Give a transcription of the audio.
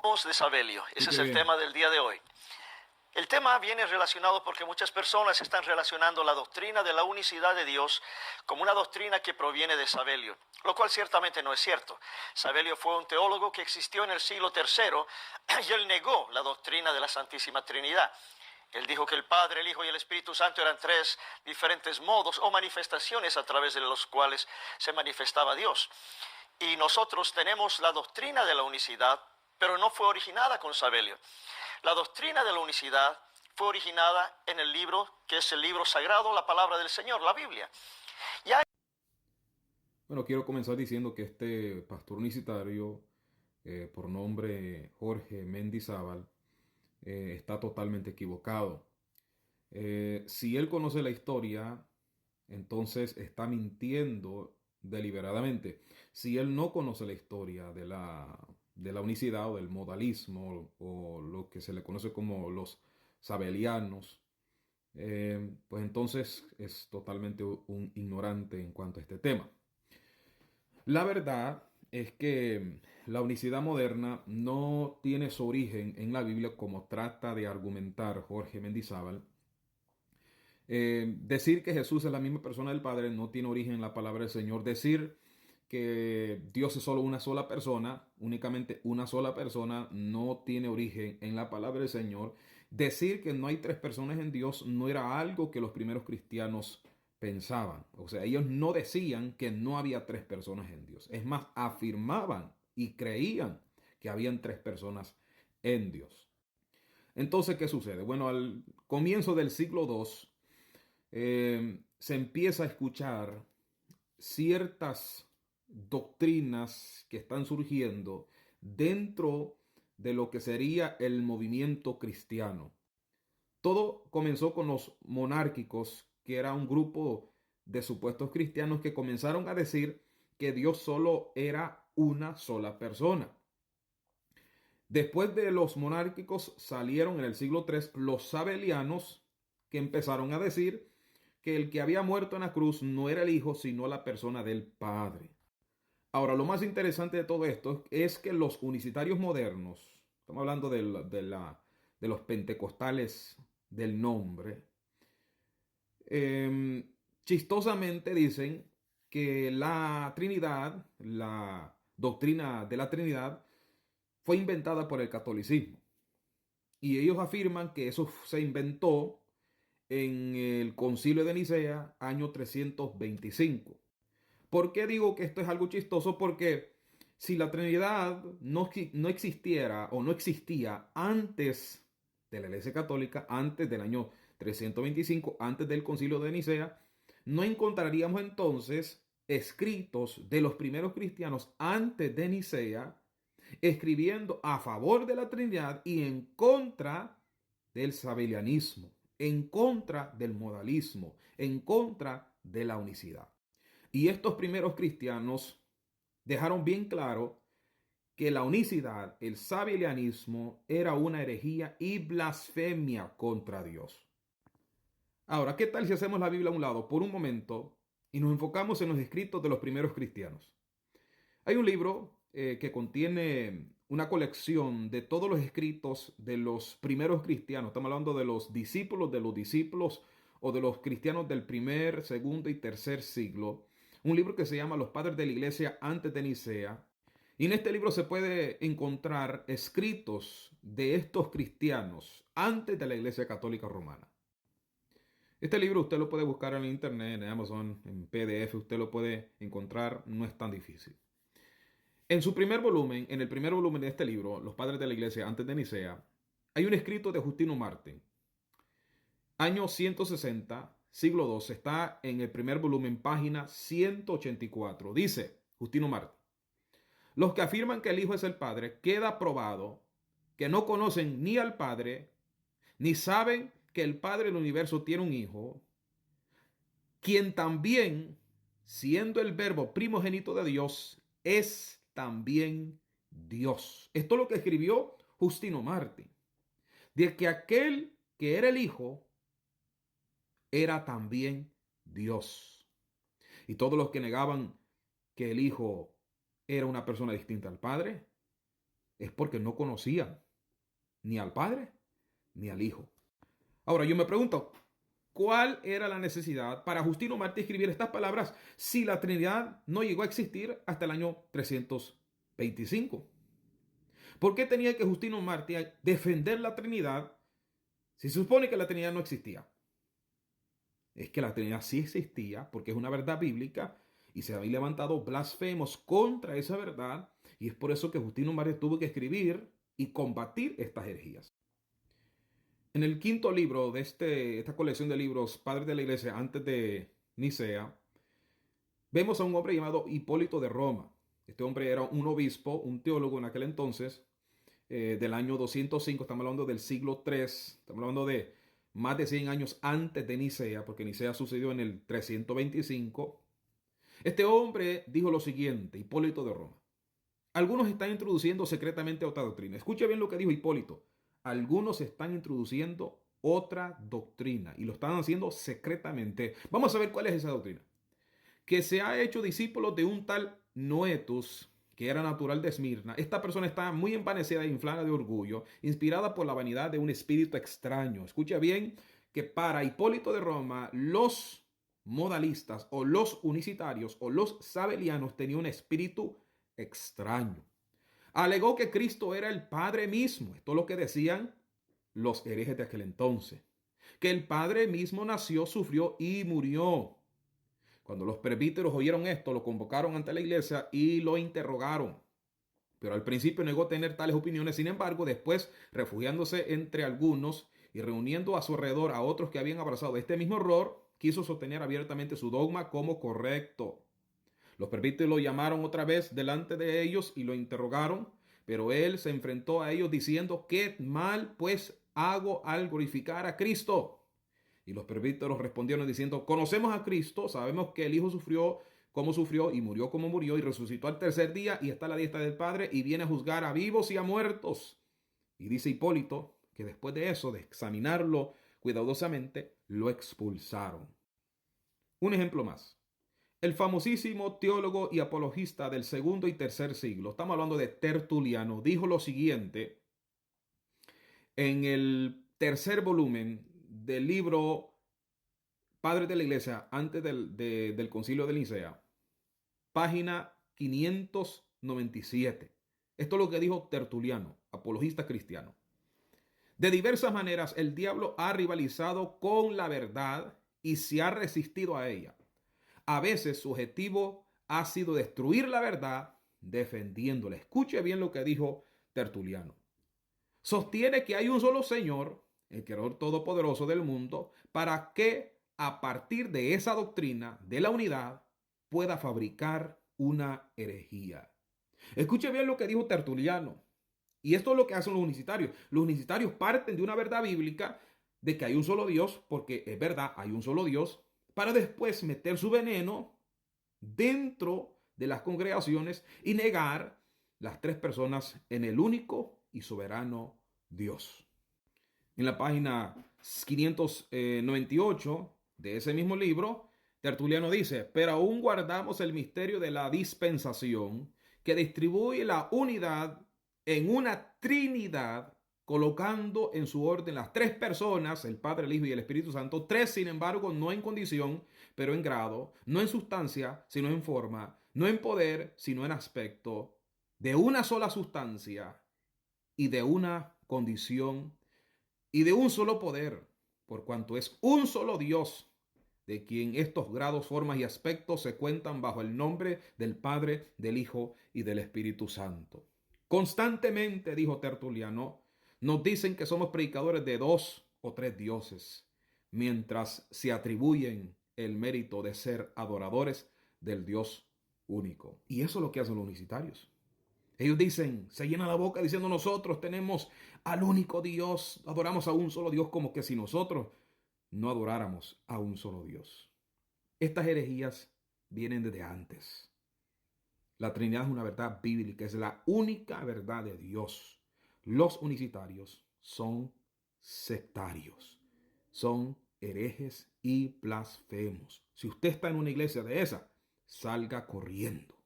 Voz de Sabelio. Ese es el bien. tema del día de hoy. El tema viene relacionado porque muchas personas están relacionando la doctrina de la unicidad de Dios como una doctrina que proviene de Sabelio, lo cual ciertamente no es cierto. Sabelio fue un teólogo que existió en el siglo III y él negó la doctrina de la Santísima Trinidad. Él dijo que el Padre, el Hijo y el Espíritu Santo eran tres diferentes modos o manifestaciones a través de los cuales se manifestaba Dios. Y nosotros tenemos la doctrina de la unicidad, pero no fue originada con Sabelio. La doctrina de la unicidad fue originada en el libro, que es el libro sagrado, la palabra del Señor, la Biblia. Bueno, quiero comenzar diciendo que este pastor unicitario, por nombre Jorge Mendizábal, está totalmente equivocado. Si él conoce la historia, entonces está mintiendo deliberadamente. Si él no conoce la historia de la unicidad o del modalismo o lo que se le conoce como los sabelianos, pues entonces es totalmente un ignorante en cuanto a este tema. La verdad es que la unicidad moderna no tiene su origen en la Biblia como trata de argumentar Jorge Mendizábal. Decir que Jesús es la misma persona del Padre no tiene origen en la palabra del Señor. Decir que Dios es solo una sola persona, únicamente una sola persona, no tiene origen en la palabra del Señor. Decir que no hay tres personas en Dios no era algo que los primeros cristianos pensaban. O sea, ellos no decían que no había tres personas en Dios. Es más, afirmaban y creían que habían tres personas en Dios. Entonces, ¿qué sucede? Bueno, al comienzo del siglo II, se empieza a escuchar ciertas doctrinas que están surgiendo dentro de lo que sería el movimiento cristiano. Todo comenzó con los monárquicos, que era un grupo de supuestos cristianos que comenzaron a decir que Dios solo era una sola persona. Después de los monárquicos salieron en el siglo III los sabelianos, que empezaron a decir que el que había muerto en la cruz no era el Hijo, sino la persona del Padre. Ahora, lo más interesante de todo esto es que los unicitarios modernos, estamos hablando de los pentecostales del nombre, chistosamente dicen que la Trinidad, la doctrina de la Trinidad, fue inventada por el catolicismo. Y ellos afirman que eso se inventó en el Concilio de Nicea, año 325. ¿Por qué digo que esto es algo chistoso? Porque si la Trinidad no existiera o no existía antes de la Iglesia Católica, antes del año 325, antes del Concilio de Nicea, no encontraríamos entonces escritos de los primeros cristianos antes de Nicea escribiendo a favor de la Trinidad y en contra del sabelianismo, en contra del modalismo, en contra de la unicidad. Y estos primeros cristianos dejaron bien claro que la unicidad, el sabelianismo, era una herejía y blasfemia contra Dios. Ahora, ¿qué tal si hacemos la Biblia a un lado por un momento y nos enfocamos en los escritos de los primeros cristianos? Hay un libro que contiene una colección de todos los escritos de los primeros cristianos. Estamos hablando de los discípulos o de los cristianos del primer, segundo y tercer siglo. Un libro que se llama Los Padres de la Iglesia antes de Nicea. Y en este libro se puede encontrar escritos de estos cristianos antes de la Iglesia Católica Romana. Este libro usted lo puede buscar en internet, en Amazon, en PDF, usted lo puede encontrar, no es tan difícil. En su primer volumen, en el primer volumen de este libro, Los Padres de la Iglesia antes de Nicea, hay un escrito de Justino Marte. Año 160, siglo II, está en el primer volumen, página 184. Dice Justino Marte: los que afirman que el Hijo es el Padre, queda probado que no conocen ni al Padre, ni saben que el Padre del universo tiene un Hijo, quien también, siendo el Verbo primogénito de Dios, es también Dios. Esto es lo que escribió Justino Marte, de que aquel que era el Hijo era también Dios. Y todos los que negaban que el Hijo era una persona distinta al Padre, es porque no conocían ni al Padre ni al Hijo. Ahora yo me pregunto, ¿cuál era la necesidad para Justino Mártir escribir estas palabras si la Trinidad no llegó a existir hasta el año 325? ¿Por qué tenía que Justino Mártir defender la Trinidad si se supone que la Trinidad no existía? Es que la Trinidad sí existía porque es una verdad bíblica y se habían levantado blasfemos contra esa verdad, y es por eso que Justino Mártir tuvo que escribir y combatir estas herejías. En el quinto libro de esta colección de libros, Padres de la Iglesia antes de Nicea, vemos a un hombre llamado Hipólito de Roma. Este hombre era un obispo, un teólogo en aquel entonces, del año 205, estamos hablando del siglo III, estamos hablando de más de 100 años antes de Nicea, porque Nicea sucedió en el 325. Este hombre dijo lo siguiente, Hipólito de Roma: algunos están introduciendo secretamente otra doctrina. Escucha bien lo que dijo Hipólito. Algunos están introduciendo otra doctrina y lo están haciendo secretamente. Vamos a ver cuál es esa doctrina. Que se ha hecho discípulo de un tal Noetus, que era natural de Esmirna. Esta persona está muy envanecida e inflada de orgullo, inspirada por la vanidad de un espíritu extraño. Escucha bien que para Hipólito de Roma, los modalistas o los unicitarios o los sabelianos tenían un espíritu extraño. Alegó que Cristo era el Padre mismo. Esto es lo que decían los herejes de aquel entonces. Que el Padre mismo nació, sufrió y murió. Cuando los presbíteros oyeron esto, lo convocaron ante la iglesia y lo interrogaron. Pero al principio negó tener tales opiniones. Sin embargo, después, refugiándose entre algunos y reuniendo a su alrededor a otros que habían abrazado este mismo error, quiso sostener abiertamente su dogma como correcto. Los presbíteros lo llamaron otra vez delante de ellos y lo interrogaron, pero él se enfrentó a ellos diciendo: ¿qué mal pues hago al glorificar a Cristo? Y los presbíteros respondieron diciendo: conocemos a Cristo, sabemos que el Hijo sufrió como sufrió y murió como murió y resucitó al tercer día y está a la diestra del Padre y viene a juzgar a vivos y a muertos. Y dice Hipólito que después de eso, de examinarlo cuidadosamente, lo expulsaron. Un ejemplo más. El famosísimo teólogo y apologista del segundo y tercer siglo, estamos hablando de Tertuliano, dijo lo siguiente en el tercer volumen del libro Padres de la Iglesia antes del Concilio de Nicea, página 597. Esto es lo que dijo Tertuliano, apologista cristiano. De diversas maneras el diablo ha rivalizado con la verdad y se ha resistido a ella. A veces su objetivo ha sido destruir la verdad defendiéndola. Escuche bien lo que dijo Tertuliano. Sostiene que hay un solo Señor, el Creador Todopoderoso del mundo, para que a partir de esa doctrina de la unidad pueda fabricar una herejía. Escuche bien lo que dijo Tertuliano. Y esto es lo que hacen los unicitarios. Los unicitarios parten de una verdad bíblica de que hay un solo Dios, porque es verdad, hay un solo Dios, para después meter su veneno dentro de las congregaciones y negar las tres personas en el único y soberano Dios. En la página 598 de ese mismo libro, Tertuliano dice: pero aún guardamos el misterio de la dispensación que distribuye la unidad en una Trinidad, colocando en su orden las tres personas, el Padre, el Hijo y el Espíritu Santo, tres sin embargo no en condición, pero en grado, no en sustancia, sino en forma, no en poder, sino en aspecto, de una sola sustancia y de una condición y de un solo poder, por cuanto es un solo Dios, de quien estos grados, formas y aspectos se cuentan bajo el nombre del Padre, del Hijo y del Espíritu Santo. Constantemente, dijo Tertuliano, nos dicen que somos predicadores de dos o tres dioses, mientras se atribuyen el mérito de ser adoradores del Dios único. Y eso es lo que hacen los unicitarios. Ellos dicen, se llenan la boca diciendo: nosotros tenemos al único Dios, adoramos a un solo Dios, como que si nosotros no adoráramos a un solo Dios. Estas herejías vienen desde antes. La Trinidad es una verdad bíblica, es la única verdad de Dios. Los unicitarios son sectarios, son herejes y blasfemos. Si usted está en una iglesia de esa, salga corriendo.